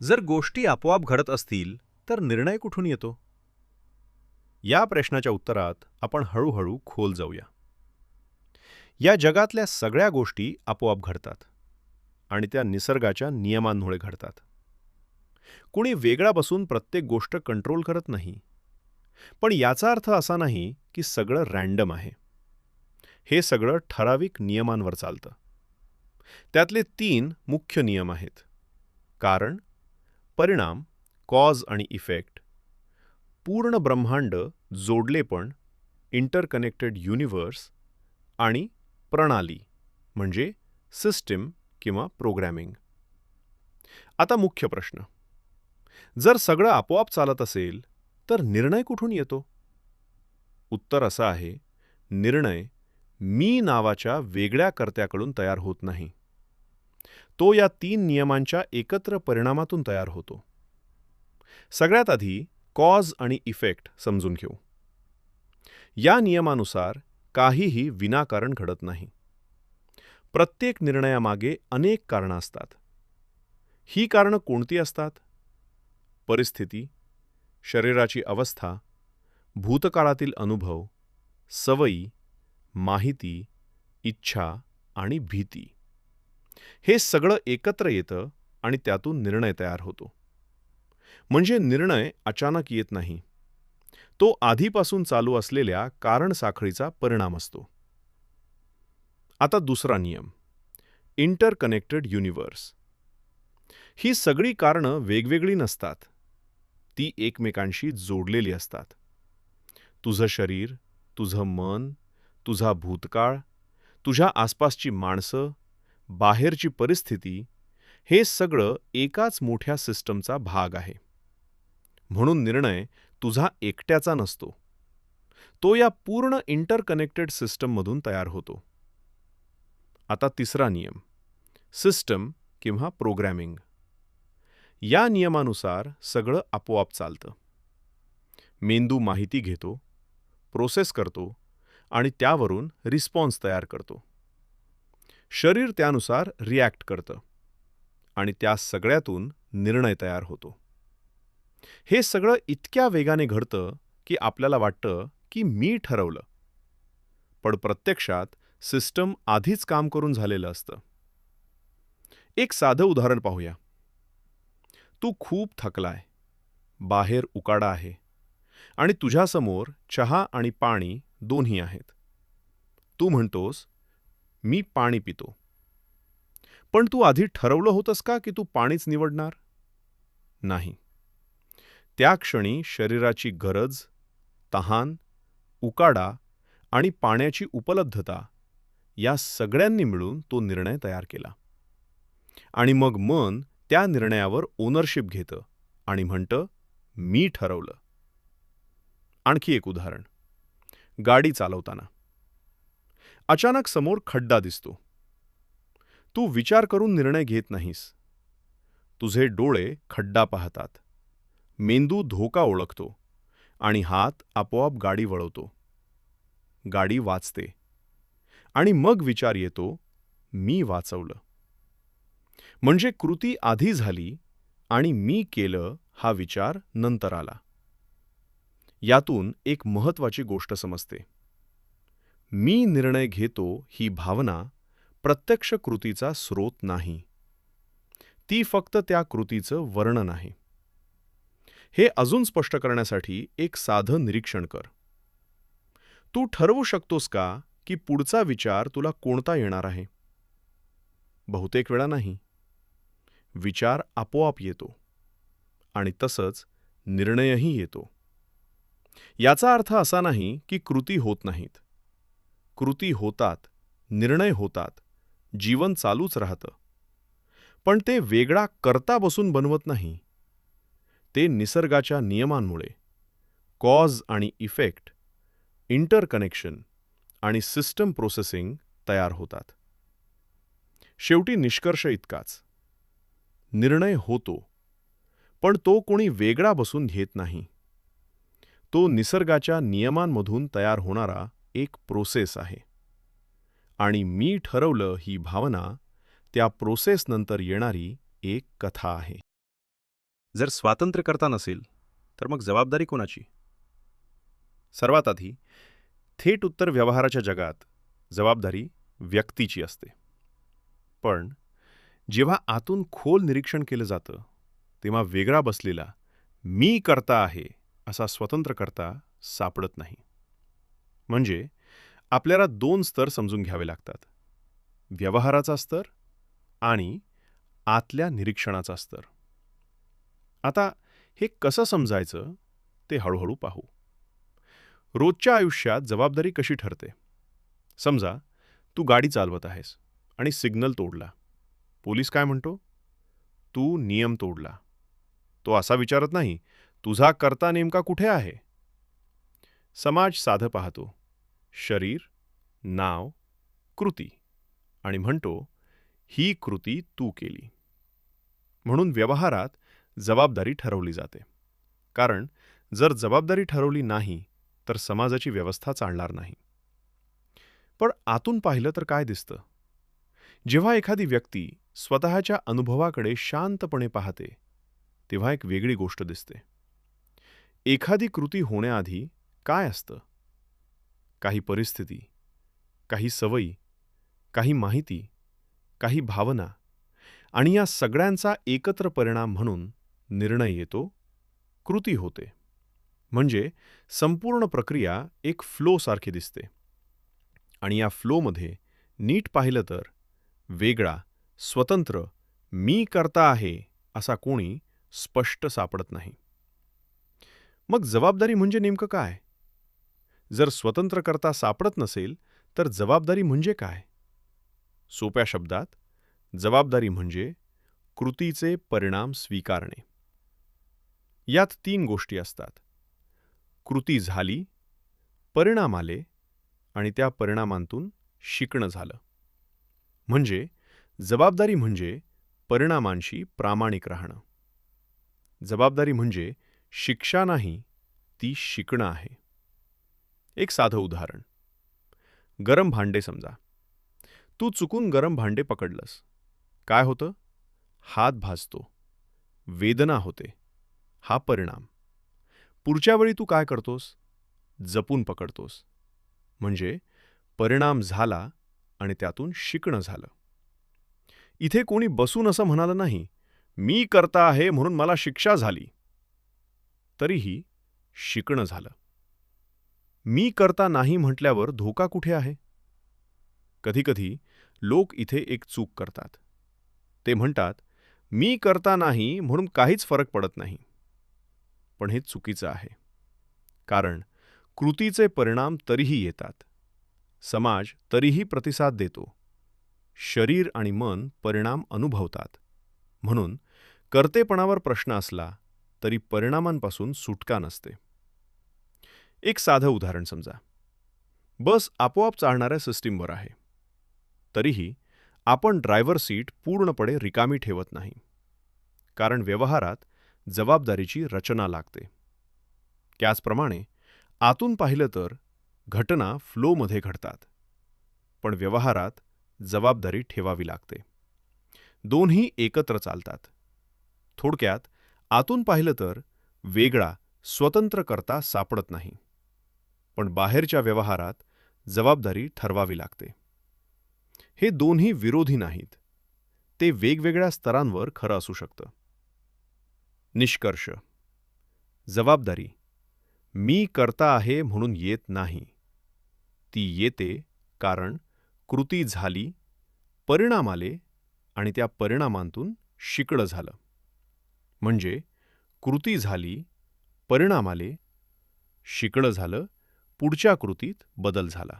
जर गोष्टी आपोआप घडत असतील तर निर्णय कुठून येतो? या प्रश्नाच्या उत्तरात आपण हळूहळू खोल जाऊया. या जगातल्या सगळ्या गोष्टी आपोआप घडतात आणि त्या निसर्गाच्या नियमांमुळे घडतात. कुणी वेगळा बसून प्रत्येक गोष्ट कंट्रोल करत नाही. पण याचा अर्थ असा नाही की सगळं रँडम आहे. हे सगळं ठराविक नियमांवर चालतं. त्यातले 3 मुख्य नियम आहेत: कारण, परिणाम, कॉज आणि इफेक्ट, पूर्ण ब्रह्मांड, जोडलेपण, इंटरकनेक्टेड युनिव्हर्स आणि प्रणाली म्हणजे सिस्टीम किंवा प्रोग्रॅमिंग. आता मुख्य प्रश्न, जर सगळं आपोआप चालत असेल तर निर्णय कुठून येतो? उत्तर असं आहे, निर्णय मी नावाच्या वेगळ्या कर्त्याकडून तयार होत नाही. तो या 3 नियमांच्या एकत्र परिणामातून तयार होतो. सगळ्यात आधी कॉज आणि इफेक्ट समजून घेऊ. या नियमानुसार काहीही विनाकारण घडत नाही. प्रत्येक निर्णयामागे अनेक कारणं असतात. ही कारणं कोणती असतात? परिस्थिती, शरीराची अवस्था, भूतकाळातील अनुभव, सवयी, माहिती, इच्छा आणि भीती. हे सगळं एकत्र येतं आणि त्यातून निर्णय तयार होतो. म्हणजे निर्णय अचानक येत नाही. तो आधीपासून चालू असलेल्या कारण साखळीचा परिणाम असतो. आता दुसरा नियम, इंटरकनेक्टेड युनिव्हर्स. ही सगळी कारणं वेगवेगळी नसतात. ती एकमेकांशी जोडलेली असतात. तुझं शरीर, तुझं मन, तुझा भूतकाळ, तुझ्या आसपासची माणसं, बाहेरची परिस्थिती, हे सगळं एकाच मोठ्या सिस्टमचा भाग आहे. म्हणून निर्णय तुझा एकट्याचा नसतो. तो या पूर्ण इंटरकनेक्टेड सिस्टममधून तयार होतो. आता तिसरा नियम, सिस्टम किंवा प्रोग्रॅमिंग. या नियमानुसार सगळं आपोआप चालतं. मेंदू माहिती घेतो, प्रोसेस करतो आणि त्यावरून रिस्पॉन्स तयार करतो. शरीर त्यानुसार रिॲक्ट करतं आणि त्या सगळ्यातून निर्णय तयार होतो. हे सगळं इतक्या वेगाने घडतं की आपल्याला वाटतं की मी ठरवलं. पण प्रत्यक्षात सिस्टम आधीच काम करून झालेलं असतं. एक साधं उदाहरण पाहूया. तू खूप थकलाय, बाहेर उकाडा आहे आणि तुझ्यासमोर चहा आणि पाणी दोन्ही आहेत. तू म्हणतोस, मी पाणी पितो. पण तू आधी ठरवलं होतंस का की तू पाणीच निवडणार? नाही. त्या क्षणी शरीराची गरज, तहान, उकाडा आणि पाण्याची उपलब्धता या सगळ्यांनी मिळून तो निर्णय तयार केला. आणि मग मन त्या निर्णयावर ओनरशिप घेतं आणि म्हणतं, मी ठरवलं. आणखी एक उदाहरण. गाडी चालवताना अचानक समोर खड्डा दिसतो. तू विचार करून निर्णय घेत नाहीस. तुझे डोळे खड्डा पाहतात, मेंदू धोका ओळखतो आणि हात आपोआप गाडी वळवतो. गाडी वाचते आणि मग विचार येतो, मी वाचवलं. म्हणजे कृती आधी झाली आणि मी केलं हा विचार नंतर आला. यातून एक महत्त्वाची गोष्ट समजते. मी निर्णय घेतो ही भावना प्रत्यक्ष कृतीचा स्रोत नाही. ती फक्त त्या कृतीचं वर्णन आहे. हे अजून स्पष्ट करण्यासाठी एक साधं निरीक्षण कर. तू ठरवू शकतोस का की पुढचा विचार तुला कोणता येणार आहे? बहुतेक वेळा नाही. विचार आपोआप येतो आणि तसंच निर्णयही येतो. याचा अर्थ असा नाही की कृती होत नाहीत. कृती होतात, निर्णय होतात, जीवन चालूच राहतं. पण ते वेगळा करता बसून बनवत नाही. ते निसर्गाच्या नियमांमुळे, कॉज आणि इफेक्ट, इंटरकनेक्शन आणि सिस्टम प्रोसेसिंग तयार होतात. शेवटी निष्कर्ष इतकाच. निर्णय होतो, पण तो कोणी वेगळा बसून घेत नाही. तो निसर्गाच्या नियमांमधून तयार होणारा एक प्रोसेस आहे. आणि मी ठरवलं ही भावना त्या प्रोसेसनंतर येणारी एक कथा आहे. जर स्वातंत्र्यकर्ता नसेल तर मग जबाबदारी कोणाची? सर्वात आधी थेट उत्तर व्यवहाराच्या जगात जबाबदारी व्यक्तीची असते. पण जेव्हा आतून खोल निरीक्षण केलं जातं तेव्हा वेगळा बसलेला मी करता आहे असा स्वतंत्रकर्ता सापडत नाही. म्हणजे आपल्याला 2 स्तर समजून घ्यावे लागतात, व्यवहाराचा स्तर आणि आतल्या निरीक्षणाचा स्तर. आता हे कसं समजायचं ते हळूहळू पाहू. रोजच्या आयुष्यात जबाबदारी कशी ठरते? समजा तू गाडी चालवत आहेस आणि सिग्नल तोडला. पोलीस काय म्हणतो? तू नियम तोडला. तो असा विचारत नाही, तुझा कर्ता नेमका कुठे आहे? समाज साधं पाहतो, शरीर, नाव, कृती, आणि म्हणतो ही कृती तू केली. म्हणून व्यवहारात जबाबदारी ठरवली जाते. कारण जर जबाबदारी ठरवली नाही तर समाजाची व्यवस्था चालणार नाही. पण आतून पाहिलं तर काय दिसतं? जेव्हा एखादी व्यक्ती स्वतःच्या अनुभवाकडे शांतपणे पाहते तेव्हा एक वेगळी गोष्ट दिसते. एखादी कृती होण्याआधी काय असतं? काही परिस्थिती, काही सवयी, काही माहिती, काही भावना, आणि या सगळ्यांचा एकत्र परिणाम म्हणून निर्णय येतो, कृती होते. म्हणजे संपूर्ण प्रक्रिया एक फ्लो सारखी दिसते. आणि या फ्लोमध्ये नीट पाहिलं तर वेगळा, स्वतंत्र, मी करता आहे असा कोणी स्पष्ट सापडत नाही. मग जबाबदारी म्हणजे नेमकं काय? जर स्वतंत्रकर्ता सापडत नसेल तर जबाबदारी म्हणजे काय? सोप्या शब्दात, जबाबदारी म्हणजे कृतीचे परिणाम स्वीकारणे. यात 3 गोष्टी असतात. कृती झाली, परिणाम आले, आणि त्या परिणामांतून शिकणं झालं. म्हणजे जबाबदारी म्हणजे परिणामांशी प्रामाणिक राहणं. जबाबदारी म्हणजे शिक्षा नाही, ती शिकणं आहे. एक साधं उदाहरण. गरम भांडे समजा. तू चुकून गरम भांडे पकडलंस. काय होतं? हात भाजतो, वेदना होते. हा परिणाम. पुढच्या वेळी तू काय करतोस? जपून पकडतोस. म्हणजे परिणाम झाला आणि त्यातून शिकणं झालं. इथे कोणी बसून असं म्हणालं नाही, मी करता आहे म्हणून मला शिक्षा झाली. तरीही शिकणं झालं. मी करता नाही म्हटल्यावर धोका कुठे आहे? कधीकधी लोक इथे एक चूक करतात. ते म्हणतात, मी करता नाही म्हणून काहीच फरक पडत नाही. पण हे चुकीचं आहे. कारण कृतीचे परिणाम तरीही येतात. समाज तरीही प्रतिसाद देतो. शरीर आणि मन परिणाम अनुभवतात. म्हणून कर्तेपणावर प्रश्न असला तरी परिणामांपासून सुटका नसते. एक साधं उदाहरण समजा. बस आपोआप चालणाऱ्या सिस्टीमवर आहे. तरीही आपण ड्रायव्हर सीट पूर्णपणे रिकामी ठेवत नाही. कारण व्यवहारात जबाबदारीची रचना लागते. त्याचप्रमाणे आतून पाहिलं तर घटना फ्लोमध्ये घडतात. पण व्यवहारात जबाबदारी ठेवावी लागते. दोन्ही एकत्र चालतात. थोडक्यात आतून पाहिलं तर वेगळा, स्वतंत्र कर्ता सापडत नाही. पण बाहेरच्या व्यवहारात जबाबदारी ठरवावी लागते. हे दोन्ही विरोधी नाहीत. ते वेगवेगळ्या स्तरांवर खरं असू शकतं. निष्कर्ष. जबाबदारी मी करता आहे म्हणून येत नाही. ती येते कारण कृती झाली, परिणाम आले, आणि त्या परिणामांतून शिकणं झालं. म्हणजे कृती झाली, परिणाम आले, शिकणं झालं, पुढच्या कृतीत बदल झाला.